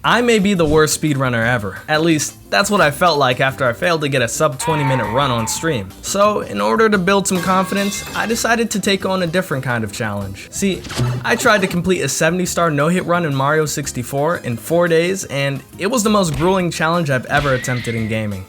I may be the worst speedrunner ever. At least, that's what I felt like after I failed to get a sub 20-minute run on stream. So, in order to build some confidence, I decided to take on a different kind of challenge. See, I tried to complete a 70-star no-hit run in Mario 64 in 4 days, and it was the most grueling challenge I've ever attempted in gaming.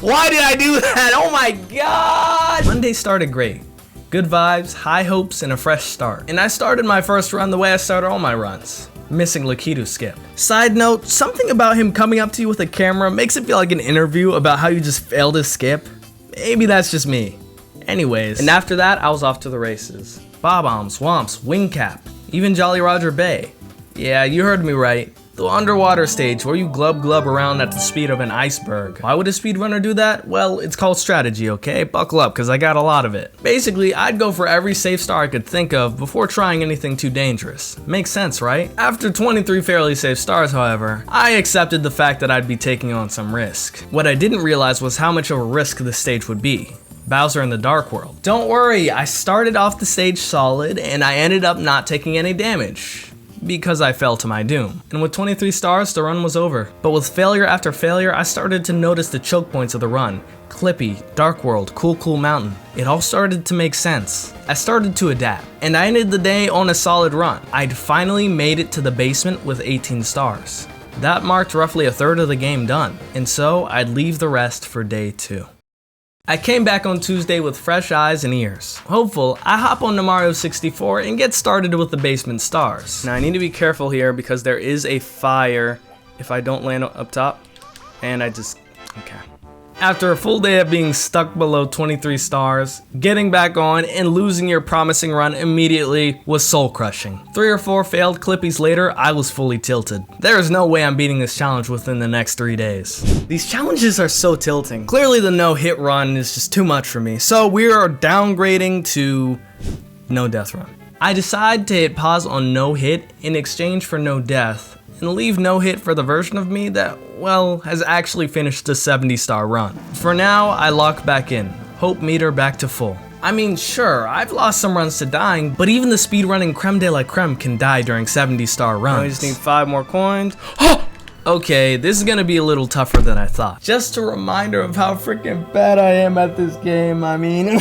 Why did I do that? Oh my god! Monday started great. Good vibes, high hopes, and a fresh start. And I started my first run the way I started all my runs. Missing Lakitu's skip. Side note, something about him coming up to you with a camera makes it feel like an interview about how you just failed his skip. Maybe that's just me. Anyways, and after that, I was off to the races. Bob-omb, swamps, wing cap, even Jolly Roger Bay. Yeah, you heard me right. The underwater stage where you glub around at the speed of an iceberg. Why would a speedrunner do that? Well, it's called strategy, okay? Buckle up, cause I got a lot of it. Basically, I'd go for every safe star I could think of before trying anything too dangerous. Makes sense, right? After 23 fairly safe stars, however, I accepted the fact that I'd be taking on some risk. What I didn't realize was how much of a risk this stage would be. Bowser in the Dark World. Don't worry, I started off the stage solid, and I ended up not taking any damage. Because I fell to my doom. And with 23 stars, the run was over. But with failure after failure, I started to notice the choke points of the run. Clippy, Dark World, Cool Mountain. It all started to make sense. I started to adapt, and I ended the day on a solid run. I'd finally made it to the basement with 18 stars. That marked roughly a third of the game done, and so I'd leave the rest for day 2. I came back on Tuesday with fresh eyes and ears. Hopeful, I hop onto Mario 64 and get started with the basement stars. Now I need to be careful here because there is a fire if I don't land up top. And okay. After a full day of being stuck below 23 stars, getting back on and losing your promising run immediately was soul crushing. 3 or 4 failed Clippies later, I was fully tilted. There is no way I'm beating this challenge within the next 3 days. These challenges are so tilting. Clearly the no hit run is just too much for me, so we are downgrading to no death run. I decide to hit pause on no hit in exchange for no death, and leave no hit for the version of me that, well, has actually finished the 70-star run. For now, I lock back in. Hope meter back to full. I mean, sure, I've lost some runs to dying, but even the speedrunning creme de la creme can die during 70-star runs. I just need 5 more coins. Okay, this is gonna be a little tougher than I thought. Just a reminder of how freaking bad I am at this game, I mean.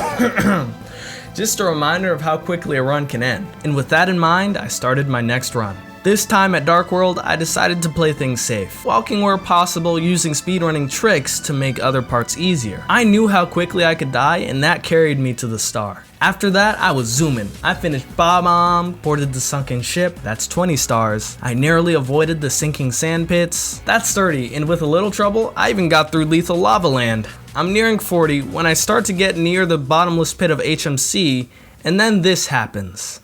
Just a reminder of how quickly a run can end. And with that in mind, I started my next run. This time at Dark World, I decided to play things safe, walking where possible, using speedrunning tricks to make other parts easier. I knew how quickly I could die, and that carried me to the star. After that, I was zooming. I finished Bob-omb, boarded the sunken ship, that's 20 stars. I narrowly avoided the sinking sand pits, that's 30, and with a little trouble, I even got through lethal lava land. I'm nearing 40 when I start to get near the bottomless pit of HMC, and then this happens.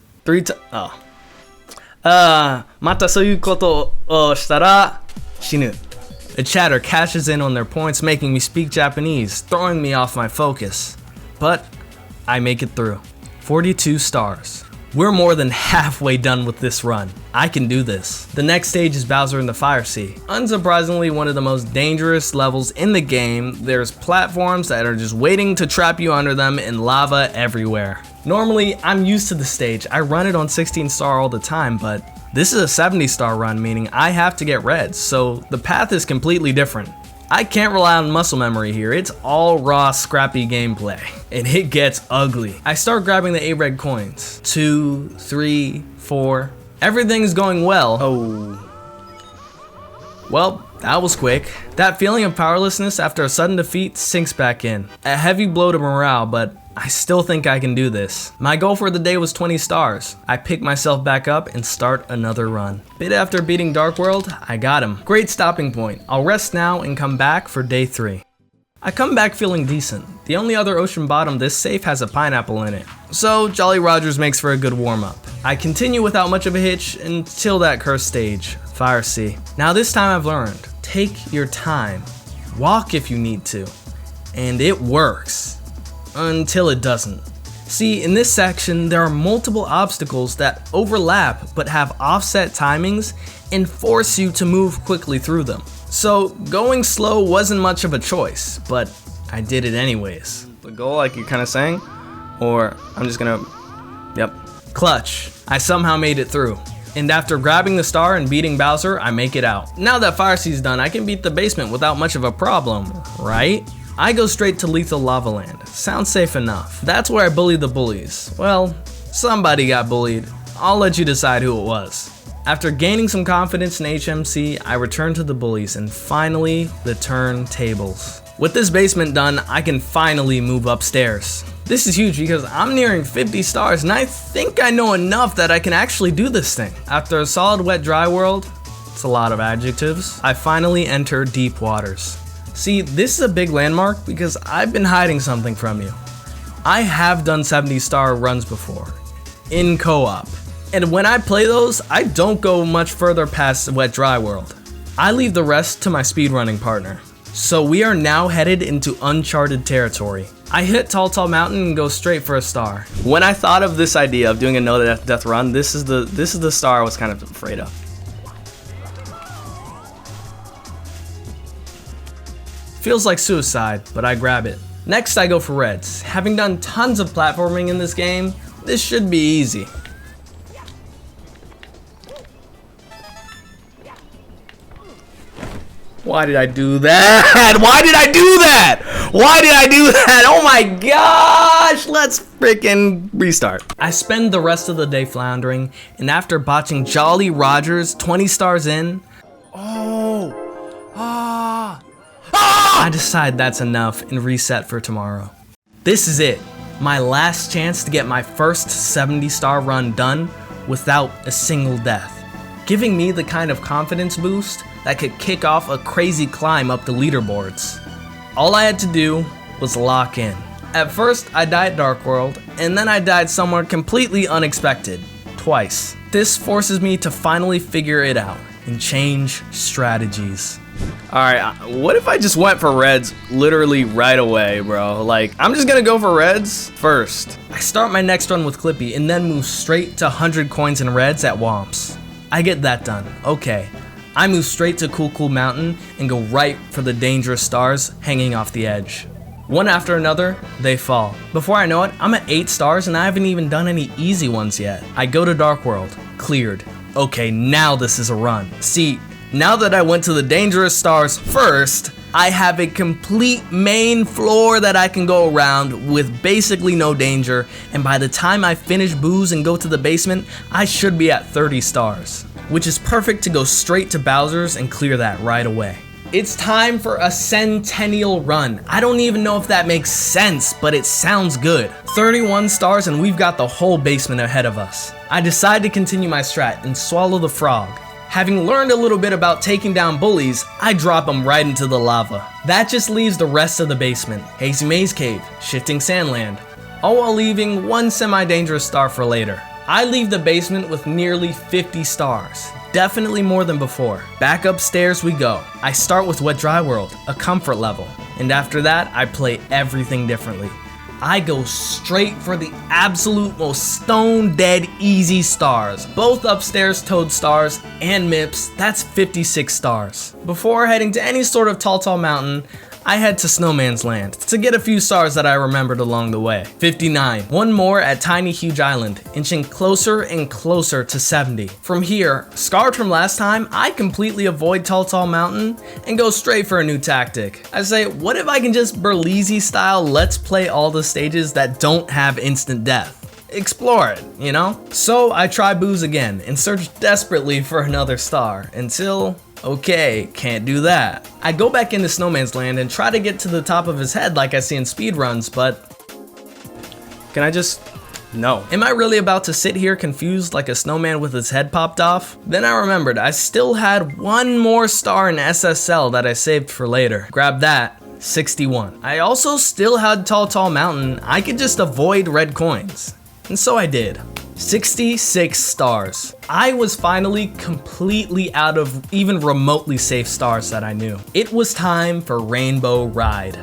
Mata soyu koto o shitara shinu. The chatter cashes in on their points, making me speak Japanese, throwing me off my focus. But I make it through. 42 stars. We're more than halfway done with this run. I can do this. The next stage is Bowser in the Fire Sea. Unsurprisingly, one of the most dangerous levels in the game. There's platforms that are just waiting to trap you under them and lava everywhere. Normally, I'm used to the stage. I run it on 16 star all the time, but this is a 70 star run, meaning I have to get reds, so the path is completely different. I can't rely on muscle memory here, it's all raw, scrappy gameplay, and it gets ugly. I start grabbing the 8 red coins. 2, 3, 4. Everything's going well. Oh. Well, that was quick. That feeling of powerlessness after a sudden defeat sinks back in. A heavy blow to morale, but I still think I can do this. My goal for the day was 20 stars. I pick myself back up and start another run. Bit after beating Dark World, I got him. Great stopping point. I'll rest now and come back for day 3. I come back feeling decent. The only other ocean bottom this safe has a pineapple in it. So Jolly Rogers makes for a good warm up. I continue without much of a hitch until that cursed stage, Fire Sea. Now this time I've learned, take your time. Walk if you need to. And it works. Until it doesn't. See, in this section, there are multiple obstacles that overlap but have offset timings and force you to move quickly through them. So going slow wasn't much of a choice, but I did it anyways. The goal, like you're kind of saying? Or I'm just gonna, yep. Clutch. I somehow made it through. And after grabbing the star and beating Bowser, I make it out. Now that Fire Sea's done, I can beat the basement without much of a problem, right? I go straight to Lethal Lava Land. Sounds safe enough. That's where I bully the bullies. Well, somebody got bullied. I'll let you decide who it was. After gaining some confidence in HMC, I return to the bullies and finally the turntables. With this basement done, I can finally move upstairs. This is huge because I'm nearing 50 stars and I think I know enough that I can actually do this thing. After a solid wet dry world, it's a lot of adjectives, I finally enter deep waters. See, this is a big landmark because I've been hiding something from you. I have done 70-star runs before, in co-op. And when I play those, I don't go much further past wet dry world. I leave the rest to my speedrunning partner. So we are now headed into uncharted territory. I hit Tall Mountain and go straight for a star. When I thought of this idea of doing a no death run, this is the star I was kind of afraid of. Feels like suicide, but I grab it. Next I go for reds. Having done tons of platforming in this game, this should be easy. Why did I do that? Why did I do that? Why did I do that? Oh my gosh, let's freaking restart. I spend the rest of the day floundering, and after botching Jolly Rogers 20 stars in, I decide that's enough and reset for tomorrow. This is it, my last chance to get my first 70-star run done without a single death, giving me the kind of confidence boost that could kick off a crazy climb up the leaderboards. All I had to do was lock in. At first, I died Dark World, and then I died somewhere completely unexpected, twice. This forces me to finally figure it out and change strategies. Alright, what if I just went for reds literally right away, bro? Like, I'm just gonna go for reds first. I start my next run with Clippy and then move straight to 100 coins in reds at Womps. I get that done, okay. I move straight to Cool Mountain and go right for the dangerous stars hanging off the edge. One after another, they fall. Before I know it, I'm at 8 stars and I haven't even done any easy ones yet. I go to Dark World, cleared. Okay, now this is a run. See, now that I went to the dangerous stars first, I have a complete main floor that I can go around with basically no danger, and by the time I finish booze and go to the basement, I should be at 30 stars, which is perfect to go straight to Bowser's and clear that right away. It's time for a centennial run. I don't even know if that makes sense, but it sounds good. 31 stars and we've got the whole basement ahead of us. I decide to continue my strat and swallow the frog. Having learned a little bit about taking down bullies, I drop them right into the lava. That just leaves the rest of the basement, Hazy Maze Cave, Shifting Sandland, all while leaving one semi-dangerous star for later. I leave the basement with nearly 50 stars, definitely more than before. Back upstairs we go. I start with Wet Dry World, a comfort level, and after that I play everything differently. I go straight for the absolute most stone dead easy stars. Both upstairs Toad stars and MIPS, that's 56 stars. Before heading to any sort of Tall Mountain, I head to Snowman's Land to get a few stars that I remembered along the way. 59, one more at Tiny Huge Island, inching closer and closer to 70. From here, scarred from last time, I completely avoid Tall Mountain and go straight for a new tactic. I say, what if I can just Burleezy style let's play all the stages that don't have instant death? Explore it, you know? So I try booze again and search desperately for another star until, okay, can't do that. I go back into Snowman's Land and try to get to the top of his head like I see in speedruns, but can I just, no. Am I really about to sit here confused like a snowman with his head popped off? Then I remembered I still had one more star in SSL that I saved for later. Grab that, 61. I also still had Tall Mountain. I could just avoid red coins. And so I did. 66 stars. I was finally completely out of even remotely safe stars that I knew. It was time for Rainbow Ride.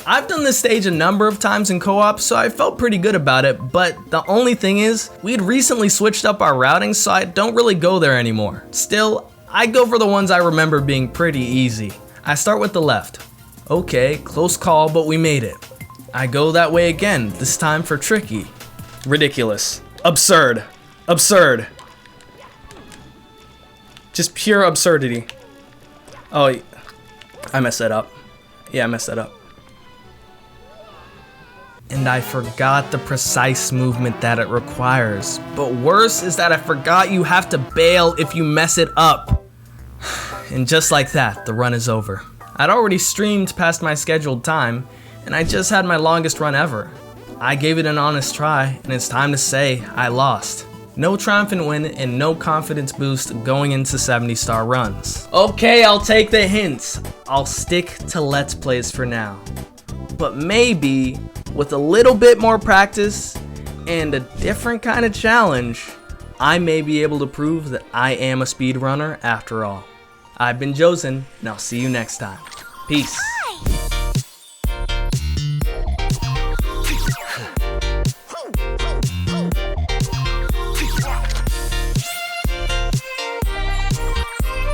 I've done this stage a number of times in co-op, so I felt pretty good about it, but the only thing is, we'd recently switched up our routing, so I don't really go there anymore. Still, I go for the ones I remember being pretty easy. I start with the left. Okay, close call, but we made it. I go that way again, this time for tricky. Ridiculous. Absurd. Absurd. Just pure absurdity. Oh, I messed that up. Yeah, I messed that up. And I forgot the precise movement that it requires. But worse is that I forgot you have to bail if you mess it up. And just like that, the run is over. I'd already streamed past my scheduled time, and I just had my longest run ever. I gave it an honest try, and it's time to say I lost. No triumphant win and no confidence boost going into 70-star runs. Okay, I'll take the hints. I'll stick to Let's Plays for now. But maybe, with a little bit more practice and a different kind of challenge, I may be able to prove that I am a speedrunner after all. I've been Jozen, and I'll see you next time. Peace.